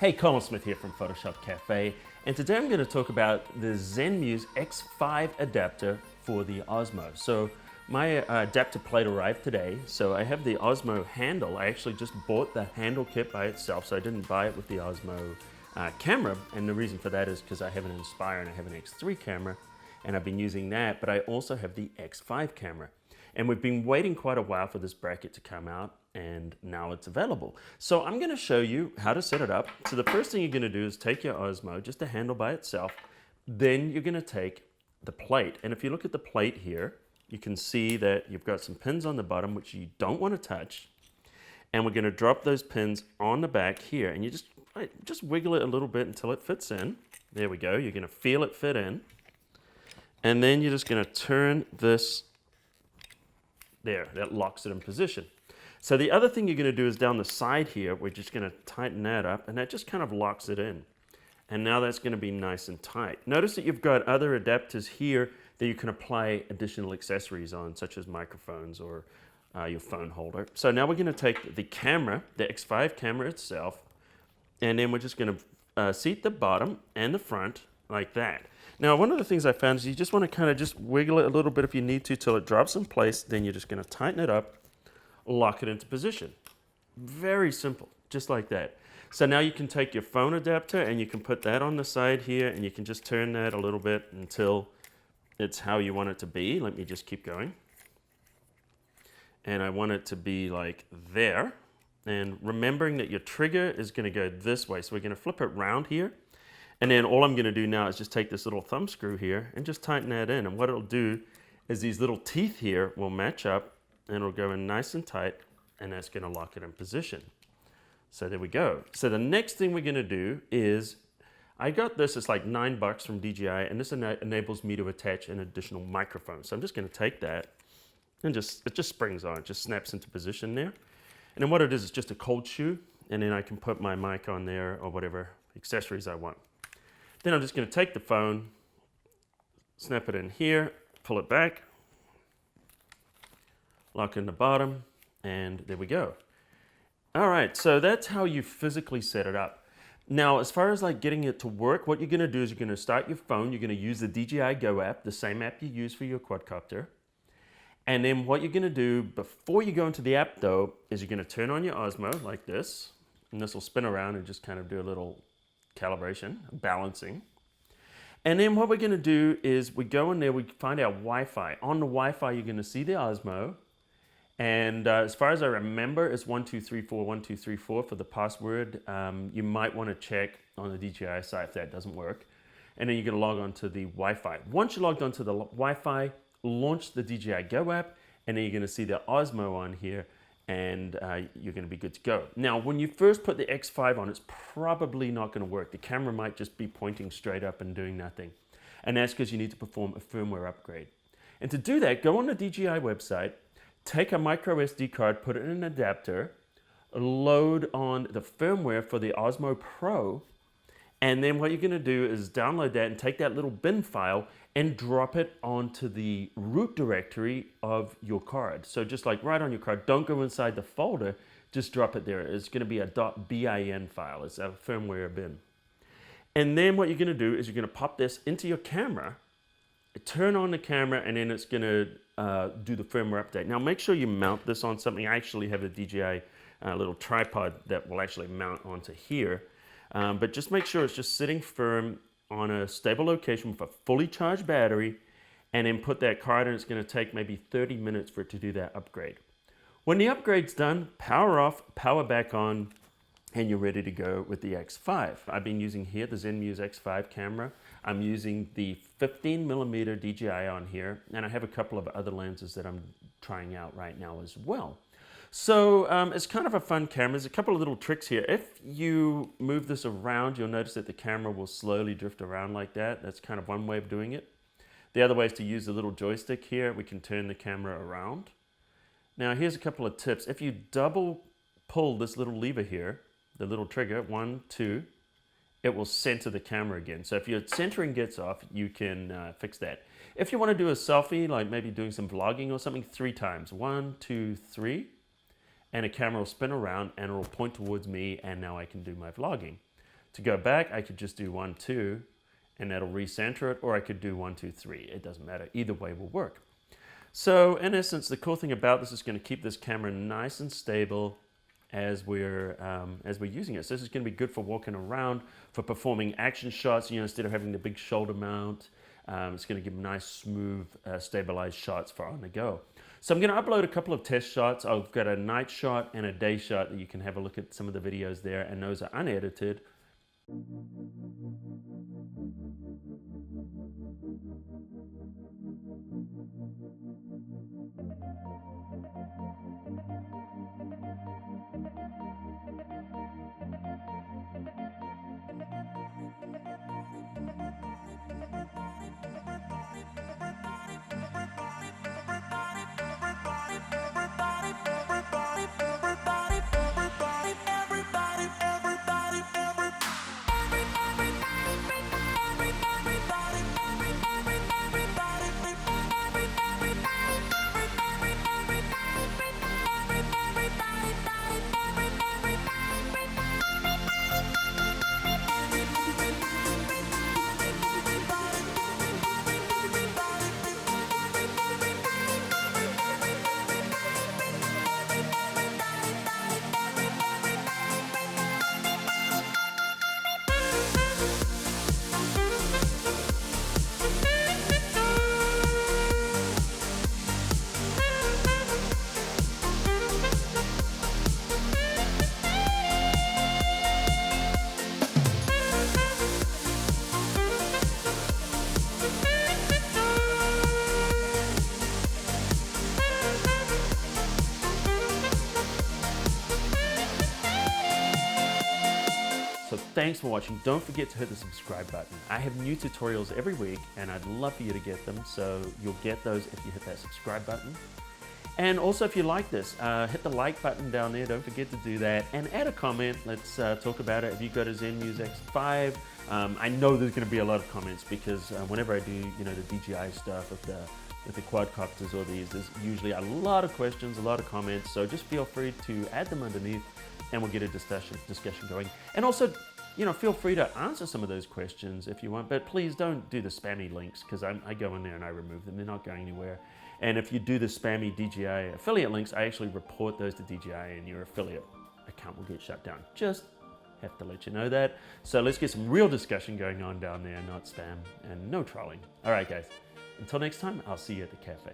Hey, Colin Smith here from Photoshop Cafe, and today I'm going to talk about the Zenmuse X5 adapter for the Osmo. So my adapter plate arrived today, so I have the Osmo handle. I actually just bought the handle kit by itself, so I didn't buy it with the Osmo camera, and the reason for that is because I have an Inspire and I have an X3 camera, and I've been using that, but I also have the X5 camera. And we've been waiting quite a while for this bracket to come out, and now it's available. So I'm gonna show you how to set it up. So the first thing you're gonna do is take your Osmo, just the handle by itself, then you're gonna take the plate. And if you look at the plate here, you can see that you've got some pins on the bottom, which you don't wanna touch. And we're gonna drop those pins on the back here, and you just wiggle it a little bit until it fits in. There we go, you're gonna feel it fit in. And then you're just gonna turn this there, that locks it in position. So the other thing you're going to do is down the side here, we're just going to tighten that up, and that just kind of locks it in. And now that's going to be nice and tight. Notice that you've got other adapters here that you can apply additional accessories on, such as microphones or your phone holder. So now we're going to take the camera, the X5 camera itself, and then we're just going to seat the bottom and the front like that. Now, one of the things I found is you just want to kind of just wiggle it a little bit if you need to till it drops in place. Then you're just going to tighten it up, lock it into position. Very simple, just like that. So now you can take your phone adapter and you can put that on the side here, and you can just turn that a little bit until it's how you want it to be. Let me just keep going. And I want it to be like there. And remembering that your trigger is going to go this way. So we're going to flip it round here. And then all I'm going to do now is just take this little thumb screw here and just tighten that in. And what it'll do is these little teeth here will match up, and it'll go in nice and tight, and that's going to lock it in position. So there we go. So the next thing we're going to do is, I got this, it's like $9 from DJI, and this enables me to attach an additional microphone. So I'm just going to take that and it just springs on, it just snaps into position there. And then what it is just a cold shoe, and then I can put my mic on there or whatever accessories I want. Then I'm just going to take the phone, snap it in here, pull it back, lock in the bottom, and there we go. All right, so that's how you physically set it up. Now, as far as like getting it to work, what you're going to do is you're going to start your phone. You're going to use the DJI Go app, the same app you use for your quadcopter. And then what you're going to do before you go into the app, though, is you're going to turn on your Osmo like this, and this will spin around and just kind of do a little calibration, balancing. And then what we're going to do is we go in there, we find our Wi-Fi. On the Wi-Fi, you're going to see the Osmo. And as far as I remember, it's 1234 1234 for the password. You might want to check on the DJI site if that doesn't work. And then you're going to log on to the Wi-Fi. Once you're logged onto the Wi-Fi, launch the DJI Go app, and then you're going to see the Osmo on here, and you're going to be good to go. Now, when you first put the X5 on, it's probably not going to work. The camera might just be pointing straight up and doing nothing. And that's because you need to perform a firmware upgrade. And to do that, go on the DJI website, take a micro SD card, put it in an adapter, load on the firmware for the Osmo Pro, and then what you're going to do is download that and take that little bin file and drop it onto the root directory of your card. So just like right on your card, don't go inside the folder, just drop it there. It's going to be a .bin file. It's a firmware bin. And then what you're going to do is you're going to pop this into your camera, turn on the camera, and then it's going to do the firmware update. Now make sure you mount this on something. I actually have a DJI little tripod that will actually mount onto here. But just make sure it's just sitting firm on a stable location with a fully charged battery, and then put that card in. It's going to take maybe 30 minutes for it to do that upgrade. When the upgrade's done, power off, power back on, and you're ready to go with the X5. I've been using here the Zenmuse X5 camera. I'm using the 15mm DJI on here, and I have a couple of other lenses that I'm trying out right now as well. So it's kind of a fun camera. There's a couple of little tricks here. If you move this around, you'll notice that the camera will slowly drift around like that. That's kind of one way of doing it. The other way is to use the little joystick here. We can turn the camera around. Now here's a couple of tips. If you double pull this little lever here, the little trigger, 1, 2, it will center the camera again. So if your centering gets off, you can fix that. If you want to do a selfie, like maybe doing some vlogging or something, 3 times. 1, 2, 3. and a camera will spin around and it will point towards me, and now I can do my vlogging. To go back, I could just do 1, 2, and that'll recenter it, or I could do 1, 2, 3. It doesn't matter. Either way will work. So in essence, the cool thing about this is going to keep this camera nice and stable as we're using it. So this is going to be good for walking around, for performing action shots, instead of having the big shoulder mount. It's going to give nice, smooth, stabilized shots for on the go. So I'm going to upload a couple of test shots. I've got a night shot and a day shot that you can have a look at some of the videos there, and those are unedited. So thanks for watching. Don't forget to hit the subscribe button. I have new tutorials every week and I'd love for you to get them. So you'll get those if you hit that subscribe button. And also if you like this, hit the like button down there. Don't forget to do that and add a comment. Let's talk about it. If you go to ZenMuse X5, I know there's going to be a lot of comments because whenever I do, the DJI stuff with the quadcopters or these, there's usually a lot of questions, a lot of comments. So just feel free to add them underneath and we'll get a discussion going. And also, feel free to answer some of those questions if you want, but please don't do the spammy links because I go in there and I remove them. They're not going anywhere. And if you do the spammy DJI affiliate links, I actually report those to DJI and your affiliate account will get shut down. Just have to let you know that. So let's get some real discussion going on down there, not spam and no trolling. All right, guys. Until next time, I'll see you at the cafe.